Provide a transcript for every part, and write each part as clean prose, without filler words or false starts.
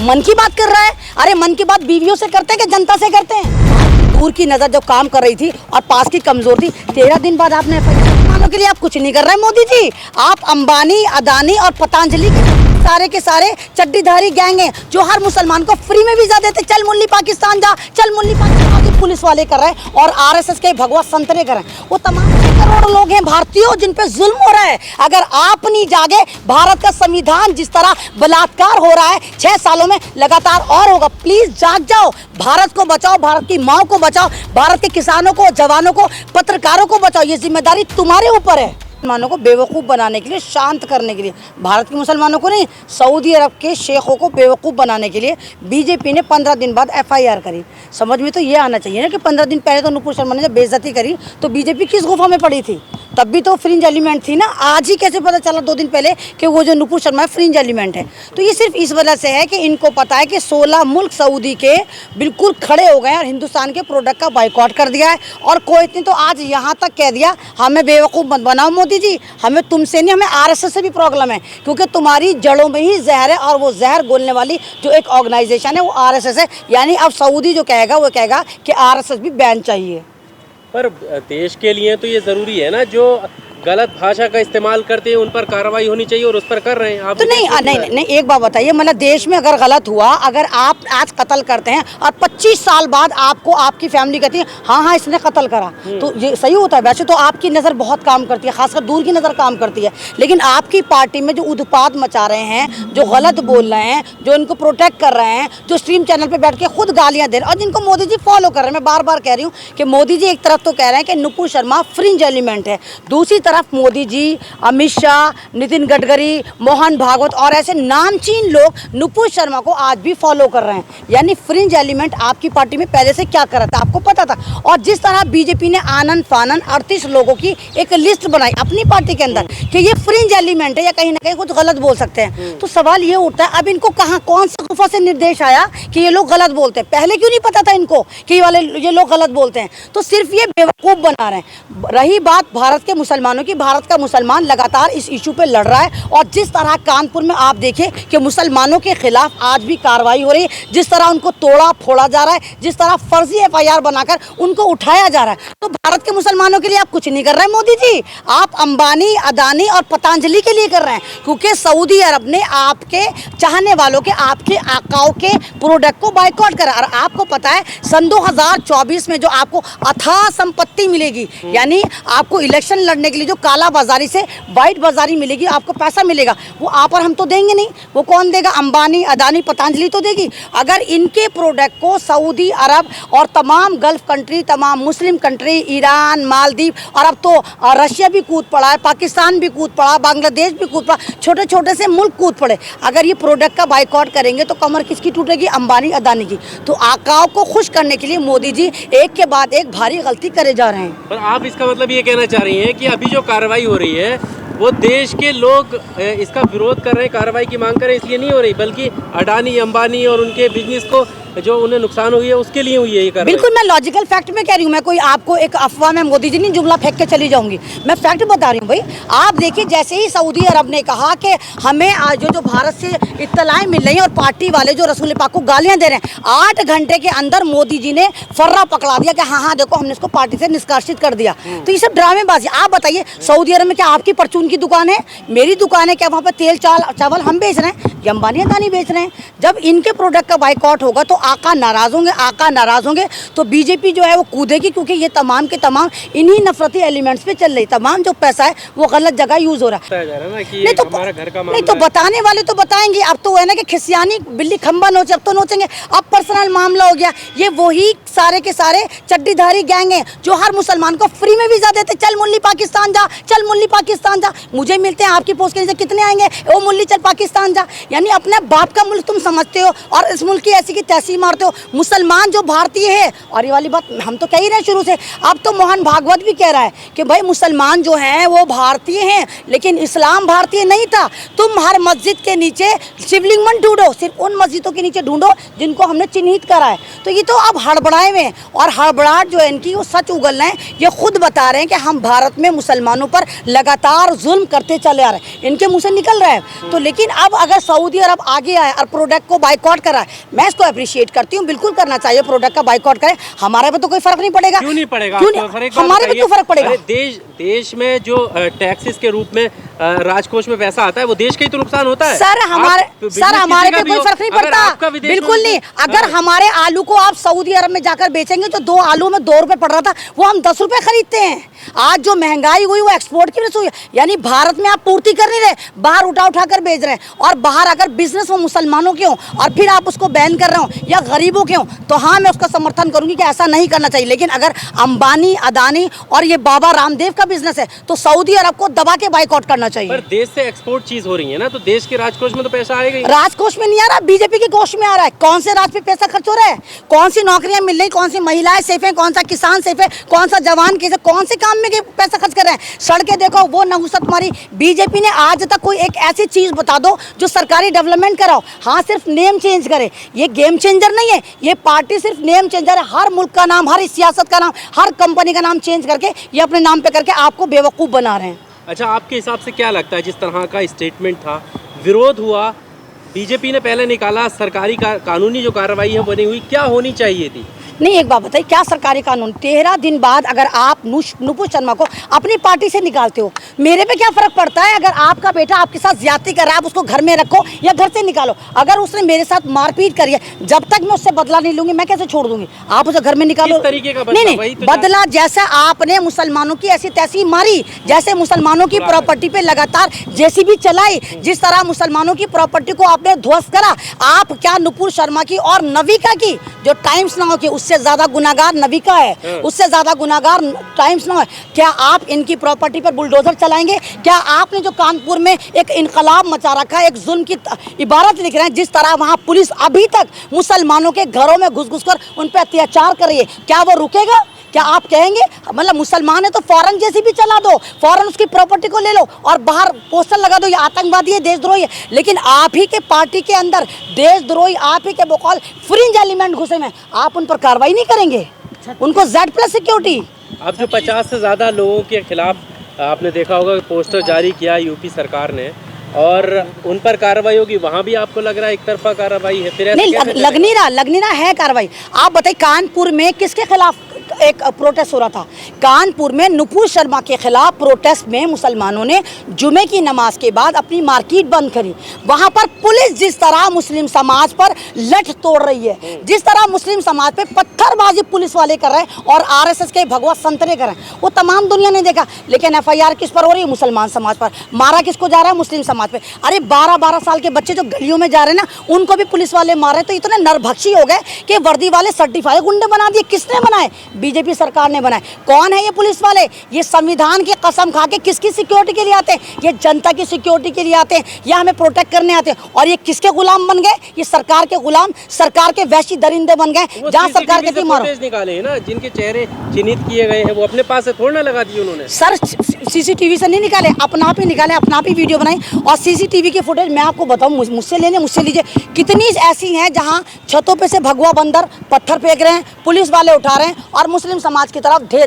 मन की बात कर रहा है। अरे मन की बात बीवियों से करते हैं कि जनता से करते हैं? दूर की नजर जो काम कर रही थी और पास की कमजोर थी, 13 दिन बाद आपने मुसलमानों के लिए आप कुछ नहीं कर रहे हैं मोदी जी। आप अंबानी, अदानी और पतंजलि के सारे के सारे चड्डीधारी गैंग हैं जो हर मुसलमान को फ्री में वीजा देते, चल मुल्ली पाकिस्तान जा, चल मुल्ली पाकिस्तान। पुलिस वाले कर रहे हैं और आरएसएस के भगवा संतरे कर रहे हैं। वो तमाम करोड़ों लोग हैं भारतीयों जिन पे जुल्म हो रहा है। अगर आप नहीं जागे, भारत का संविधान जिस तरह बलात्कार हो रहा है 6 सालों में लगातार और होगा। प्लीज जाग जाओ, भारत को बचाओ, भारत की माँ को बचाओ, भारत के किसानों को, जवानों को, पत्रकारों को बचाओ। ये जिम्मेदारी तुम्हारे ऊपर है। मुसलमानों को बेवकूफ़ बनाने के लिए, शांत करने के लिए, भारत के मुसलमानों को नहीं, सऊदी अरब के शेखों को बेवकूफ़ बनाने के लिए बीजेपी ने 15 दिन बाद एफआईआर करी। समझ में तो ये आना चाहिए ना कि 15 दिन पहले तो नुपुर शर्मा ने जब बेइज्जती करी तो बीजेपी किस गुफा में पड़ी थी? तब भी तो फ्रिंज एलिमेंट थी ना। आज ही कैसे पता चला 2 दिन पहले कि वो जो नुपुर शर्मा है फ्रिंज एलिमेंट है? तो ये सिर्फ इस वजह से है कि इनको पता है कि 16 मुल्क सऊदी के बिल्कुल खड़े हो गए और हिंदुस्तान के प्रोडक्ट का बाइकआउट कर दिया है। और कोई इतनी तो आज यहाँ तक कह दिया, हमें बेवकूफ़ मत बनाओ मोदी जी, हमें तुमसे नहीं, हमें आरएसएस से भी प्रॉब्लम है, क्योंकि तुम्हारी जड़ों में ही जहर है और वो जहर घोलने वाली जो एक ऑर्गेनाइजेशन है वो आरएसएस है। यानी अब सऊदी जो कहेगा वो कहेगा कि आरएसएस भी बैन चाहिए। पर देश के लिए तो ये ज़रूरी है ना, जो गलत भाषा का इस्तेमाल करते हैं उन पर कार्रवाई होनी चाहिए और उस पर कर रहे हैं आप। तो नहीं, एक बात बताइए, मतलब देश में अगर गलत हुआ, अगर आप आज कत्ल करते हैं और 25 साल बाद आपको आपकी फैमिली कहती है हाँ इसने कत्ल करा, तो ये सही होता है? वैसे तो आपकी नज़र बहुत काम करती है, खासकर दूर की नज़र काम करती है, लेकिन आपकी पार्टी में जो उत्पात मचा रहे हैं, जो गलत बोल रहे हैं, जो इनको प्रोटेक्ट कर रहे हैं, जो स्ट्रीम चैनल पर बैठ के खुद गालियाँ दे रहे हैं और जिनको मोदी जी फॉलो कर रहे हैं। मैं बार बार कह रही हूँ कि मोदी जी एक तरफ तो कह रहे हैं कि नुपुर शर्मा फ्रिंज एलिमेंट है, दूसरी तरफ मोदी जी, अमित शाह, नितिन गडकरी, मोहन भागवत और ऐसे नामचीन लोग नुपुर शर्मा को आज भी फॉलो कर रहे हैं। यानी फ्रिंज एलिमेंट आपकी पार्टी में पहले से क्या कर रहा था आपको पता था। और जिस तरह बीजेपी ने आनंद फानन 38 लोगों की एक लिस्ट बनाई अपनी पार्टी के अंदर कि ये फ्रिंज एलिमेंट है या कहीं ना कहीं कुछ गलत बोल सकते हैं, तो सवाल ये उठता है अब इनको कहाँ, कौन सा गुफा से निर्देश आया कि ये लोग गलत बोलते हैं? पहले क्यों नहीं पता था इनको कि ये लोग गलत बोलते हैं? तो सिर्फ ये बेवकूफ़ बना रहे हैं। रही बात भारत के मुसलमानों की, भारत का मुसलमान लगातार इस इशू पे लड़ रहा है और जिस तरह कानपुर में आप देखिए कि मुसलमानों के खिलाफ आज भी कार्रवाई हो रही है, जिस तरह उनको तोड़ा फोड़ा जा रहा है, जिस तरह फर्जी एफआईआर बनाकर उनको उठाया जा रहा है, तो भारत के मुसलमानों के लिए आप कुछ नहीं कर रहे हैं मोदी जी। आप अंबानी, अदानी और पतंजलि के लिए कर रहे हैं, क्योंकि सऊदी अरब ने आपके चाहने वालों के, आपके आकाओं के प्रोडक्ट को बाइकआउट करा। और आपको पता है सन 2024 में जो आपको अथाह संपत्ति मिलेगी, यानी आपको इलेक्शन लड़ने के लिए जो काला बाजारी से वाइट बाजारी मिलेगी, आपको पैसा मिलेगा, वो आप और हम तो देंगे नहीं, वो कौन देगा? अंबानी, अदानी, पतंजलि तो देगी। अगर इनके प्रोडक्ट को सऊदी अरब और तमाम गल्फ कंट्री, तमाम मुस्लिम कंट्री, ईरान, मालदीव और अब तो रशिया भी कूद पड़ा है, पाकिस्तान भी कूद पड़ा, बांग्लादेश भी कूद पड़ा, छोटे छोटे से मुल्क कूद पड़े, अगर ये प्रोडक्ट का बाइकआउट करेंगे तो कमर किसकी टूटेगी? अंबानी, अदानी की। तो आकाओं को खुश करने के लिए मोदी जी एक के बाद एक भारी गलती करे जा रहे हैं। पर आप इसका मतलब ये कहना चाह रही हैं कि अभी जो कार्रवाई हो रही है वो देश के लोग इसका विरोध कर रहे हैं, कार्रवाई की मांग कर रहे हैं, इसलिए नहीं हो रही, बल्कि अडानी, अंबानी और उनके बिजनेस को जो उन्हें नुकसान हुई है उसके लिए हुई है ये कार्रवाई? बिल्कुल, मैं लॉजिकल फैक्ट में कह रही हूँ, मैं कोई आपको एक अफवाह में मोदी जी नहीं जुमला फेंक के चली जाऊंगी, मैं फैक्ट बता रही हूँ भाई। आप देखिए, जैसे ही सऊदी अरब ने कहा कि हमें जो भारत से इत्तलाएं मिल रही हैं और पार्टी वाले जो रसूल पाक को गालियां दे रहे हैं, 8 घंटे के अंदर मोदी जी ने फर्रा पकड़ा दिया कि हाँ देखो हमने इसको पार्टी से निष्कासित कर दिया। तो ये सब ड्रामेबाजी। आप बताइए, सऊदी अरब में क्या आपकी परचून की दुकान है, मेरी दुकान है, क्या वहाँ पर तेल चावल हम बेच रहे हैं, ये अंबानी अदानी बेच रहे हैं? जब इनके प्रोडक्ट का बाइकआउट होगा तो आका नाराज होंगे, आका नाराज होंगे तो बीजेपी जो है वो कूदेगी, क्योंकि ये तमाम के तमाम इन्हीं नफरती एलिमेंट्स पे चल रही, तमाम जो पैसा है वो गलत जगह यूज हो रहा है। नहीं तो बताने वाले तो बताएंगे, अब तो है ना कि खिसियानी बिल्ली खंबा नोचे, अब तो नोचेंगे, अब पर्सनल मामला हो गया। ये वही सारे के सारे चड्डीधारी गैंग हैं जो हर मुसलमान को फ्री में वीजा देते, चल मुल्ली पाकिस्तान जा, चल मुल्ली पाकिस्तान जा। मुझे मिलते हैं आपकी पोस्ट के नीचे कितने आएंगे, ओ मुल्ली चल पाकिस्तान जा। यानी अपने बाप का मुल्क तुम समझते हो और इस मुल्क की ऐसी की तैसी मारते हो। मुसलमान जो भारतीय है, और ये वाली बात हम तो कह ही रहे हैं शुरू से, अब तो मोहन भागवत भी कह रहा है कि भाई मुसलमान जो हैं वो भारतीय हैं, लेकिन इस्लाम भारतीय नहीं था। तुम हर मस्जिद के नीचे शिवलिंग मत ढूंढो, सिर्फ उन मस्जिदों के नीचे ढूंढो जिनको हमने चिन्हित करा है। तो ये तो अब हड़बड़ाए में, और हड़बड़ाहट जो है इनकी वो सच उगल रहे हैं। ये खुद बता रहे हैं कि हम भारत में मुसलमानों पर लगातार जुल्म करते चले आ रहे हैं, इनके मुंह से निकल रहा है। तो लेकिन अब अगर सऊदी अरब आगे आए और प्रोडक्ट को बाइकआउट करा है, मैं इसको अप्रिशिएट करती हूँ, बिल्कुल करना चाहिए, प्रोडक्ट का बाइकआउट करें, हमारे पे तो कोई फर्क नहीं पड़ेगा। क्यों नहीं पड़ेगा? क्यों नहीं? हमारे पे क्यों फर्क पड़ेगा? देश में जो टैक्सेस के रूप में राजकोष में पैसा आता है वो देश का ही तो नुकसान होता है। सर हमारे पे कोई फर्क नहीं पड़ता, बिल्कुल नहीं। अगर हमारे आलू को आप सऊदी अरब में जाकर बेचेंगे, जो 2 आलू में 2 रुपए पड़ रहा था वो हम 10 रुपए खरीदते हैं। आज जो महंगाई हुई वो एक्सपोर्ट की वजह से हुई, यानी भारत में आप पूर्ति कर नहीं रहे, बाहर उठा कर बेच रहे हैं। और बाहर अगर बिजनेस वो मुसलमानों के हो और फिर आप उसको बैन कर रहे हो या गरीबों के हो, तो हाँ मैं उसका समर्थन करूंगी कि ऐसा नहीं करना चाहिए। लेकिन अगर अंबानी, अदानी और ये बाबा रामदेव का बिजनेस है तो सऊदी अरब को दबा के बाइकआउट करना चाहिए। पर देश से एक्सपोर्ट चीज हो रही है ना, तो देश के राजकोष में तो पैसा आएगा ही। राजकोष में नहीं आ रहा, बीजेपी के कोष में आ रहा है। कौन से राज पे पैसा खर्च हो रहा है? कौन सी नौकरियां मिल रही, कौन सी महिलाएं सेफ है, कौन सा किसान सेफ है, कौन सा जवान कैसे, कौन से काम में पैसा खर्च कर रहे हैं? सड़कें देखो, वो नहुसत मारी बीजेपी ने। आज तक कोई एक ऐसी चीज बता दो जो सरकारी डेवलपमेंट कराओ। हाँ सिर्फ नेम चेंज करे, ये गेम चेंजर नहीं है, ये पार्टी सिर्फ नेम चेंजर है। हर मुल्क का नाम, हर सियासत का नाम, हर कंपनी का नाम चेंज करके ये अपने नाम पे करके आपको बेवकूफ़ बना रहे हैं। अच्छा, आपके हिसाब से क्या लगता है, जिस तरह का स्टेटमेंट था, विरोध हुआ, बीजेपी ने पहले निकाला, सरकारी कानूनी जो कार्रवाई है बनी हुई, क्या होनी चाहिए थी? नहीं, एक बात बताइए, क्या सरकारी कानून? 13 दिन बाद अगर आप नुपुर शर्मा को अपनी पार्टी से निकालते हो, मेरे पे क्या फर्क पड़ता है? अगर आपका बेटा आपके साथ ज्यादती कर रहा है, आप उसको घर में रखो या घर से निकालो। अगर उसने मेरे साथ मारपीट करी है, जब तक मैं उससे बदला नहीं लूंगी, मैं कैसे छोड़ दूंगी? आप उसे घर में निकालो। किस तरीके का बदला? नहीं, तो बदला जैसा आपने मुसलमानों की ऐसी तैसी मारी, जैसे मुसलमानों की प्रॉपर्टी पे लगातार जेसीबी चलाई, जिस तरह मुसलमानों की प्रॉपर्टी को आपने ध्वस्त करा, आप क्या नुपुर शर्मा की और नविका की, जो टाइम्स नाउ की, उससे ज्यादा गुनाहगार नविका है, उससे ज्यादा गुनाहगार टाइम्स नाउ है। क्या आप इनकी प्रॉपर्टी पर बुलडोजर चलाएंगे? क्या आपने जो कानपुर में एक इनकलाब मचा रखा है, एक जुल्म की इबारत लिख रहे हैं, जिस तरह वहां पुलिस अभी तक मुसलमानों के घरों में घुस कर उन पर अत्याचार कर रही है, क्या वो रुकेगा? क्या आप कहेंगे मतलब मुसलमान है तो फौरन जैसी भी चला दो, फौरन उसकी प्रॉपर्टी को ले लो और बाहर पोस्टर लगा दो, ये आतंकवादी है, देशद्रोही है? लेकिन आप ही के पार्टी के अंदर देशद्रोही, आप ही के बकौल फ्रिंज एलिमेंट घुसे में, आप उन पर कार्रवाई नहीं करेंगे? उनको Z+ सिक्योरिटी। अब जो 50 से ज़्यादा लोगों के खिलाफ आपने देखा होगा पोस्टर जारी किया यूपी सरकार ने, और उन पर कार्रवाई होगी, वहाँ भी आपको लग रहा है एक तरफा कार्रवाई है? फिर नहीं, लग नहीं रहा है कार्रवाई। आप बताइए, कानपुर में किसके खिलाफ एक प्रोटेस्ट हो रहा था? कानपुर में नुपुर शर्मा के खिलाफ प्रोटेस्ट में मुसलमानों ने जुमे की नमाज के बाद अपनी मार्केट बंद करी। वहां पर पुलिस जिस तरह मुस्लिम समाज पर लठ तोड़ रही है, जिस तरह मुस्लिम समाज पे पत्थरबाजी पुलिस वाले कर रहे हैं और RSS के भगवा संतरे कर रहे हैं, वो तमाम दुनिया ने देखा। लेकिन FIR किस पर हो रही है? मुसलमान समाज पर। मारा किसको जा रहा है? मुस्लिम समाज पे। अरे 12-12 साल के बच्चे जो गलियों में जा रहे हैं ना, उनको भी पुलिस वाले मार रहे हैं। तो इतने नरभक्षी हो गए कि वर्दी वाले सर्टिफाइड गुंडे बना दिए। किसने बनाए? बीजेपी सरकार ने बनाए। कौन है ये पुलिस वाले? ये संविधान की कसम खा के किसकी सिक्योरिटी के लिए आते हैं? ये जनता की सिक्योरिटी के लिए आते हैं, या हमें प्रोटेक्ट करने आते हैं। और ये किसके गुलाम बन गए? ये सरकार के गुलाम, सरकार के वैशी दरिंदे बन गए, जहाँ सरकार के मारो। निकाले हैं ना, जिनके चेहरे चिन्हित किए गए हैं, वो अपने पास से थोड़ा ना लगा दिए उन्होंने। सर CCTV से नहीं निकाले, अपना आप ही निकाले, अपना आप ही वीडियो बनाई। और CCTV की फुटेज मैं आपको बताऊं, मुझसे लीजिए, कितनी ऐसी हैं जहां छतों पे से भगवा बंदर पत्थर फेंक रहे हैं, पुलिस वाले उठा रहे हैं और मुस्लिम समाज की तरफ धे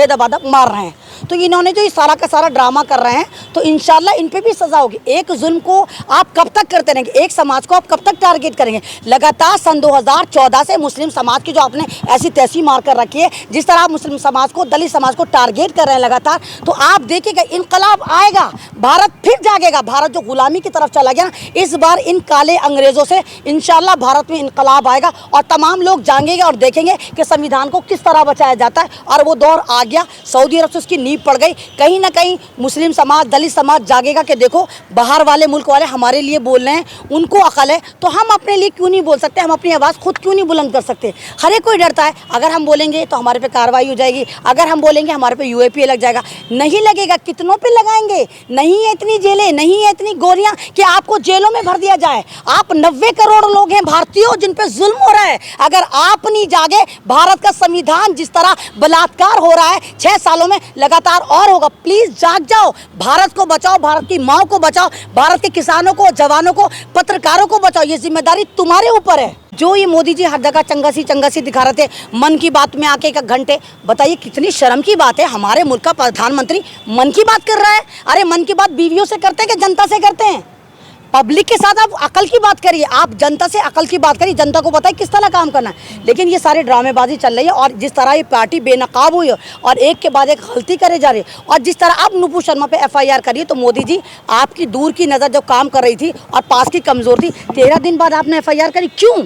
दबादब मार रहे हैं। तो इन्होंने जो ये सारा का सारा ड्रामा कर रहे हैं, तो इंशाल्लाह इन पे भी सजा होगी। एक जुल्म को आप कब तक करते रहेंगे? एक समाज को आप कब तक टारगेट करेंगे? लगातार सन 2014 से मुस्लिम समाज की जो आपने ऐसी तैसी मार कर रखी है, जिस तरह आप मुस्लिम समाज को, दलित समाज को टारगेट कर रहे हैं लगातार, तो आप देखिएगा इनकलाब आएगा, भारत फिर जागेगा। भारत जो गुलामी की तरफ चला गया, इस बार इन काले अंग्रेजों से इंशाल्लाह भारत में इनकलाब आएगा और तमाम लोग जागेंगे और देखेंगे कि संविधान को किस तरह बचाया जाता है। और वो दौर आ गया, सऊदी अरब से उसकी नींव पड़ गई। कहीं ना कहीं मुस्लिम समाज, दलित समाज जागेगा कि देखो बाहर वाले मुल्क वाले हमारे लिए बोल रहे हैं, उनको अकल है, तो हम अपने लिए क्यों नहीं बोल सकते? हम अपनी आवाज़ खुद क्यों नहीं बुलंद कर सकते? हर एक कोई डरता है, अगर हम बोलेंगे तो हमारे पे कार्रवाई हो जाएगी, अगर हम बोलेंगे हमारे पे UAPA लग जाएगा। नहीं लगेगा, कितनों पे लगाएंगे? नहीं है इतनी जेलें, नहीं है इतनी गोलियां कि आपको जेलों में भर दिया जाए। आप 90 करोड़ लोग हैं भारतीयों जिन पे जुल्म हो रहा है। अगर आप नहीं जागे, भारत का संविधान जिस तरह बलात्कार हो रहा है 6 सालों में लगातार और होगा। प्लीज जाग जाओ, भारत को बचाओ, भारत की माँ को बचाओ, भारत के किसानों को, जवानों को, पत्रकारों को बचाओ। ये जिम्मेदारी तुम्हारे ऊपर है। जो ये मोदी जी हर जगह चंगासी दिखा रहे थे, मन की बात में आके 1 घंटे, बताइए कितनी शर्म की बात है। हमारे मुल्क का प्रधानमंत्री मन की बात कर रहा है। अरे मन की बात बीवियों से करते हैं कि जनता से करते हैं? पब्लिक के साथ आप अकल की बात करिए, आप जनता से अकल की बात करिए, जनता को पता है किस तरह काम करना है। लेकिन ये सारे ड्रामेबाजी चल रही है और जिस तरह ये पार्टी बेनकाब हुई है और एक के बाद एक गलती करे जा रही है और जिस तरह आप नुपुर शर्मा पे FIR करिए, तो मोदी जी आपकी दूर की नज़र जो काम कर रही थी और पास की कमज़ोर थी, 13 दिन बाद आपने FIR करी, क्यों?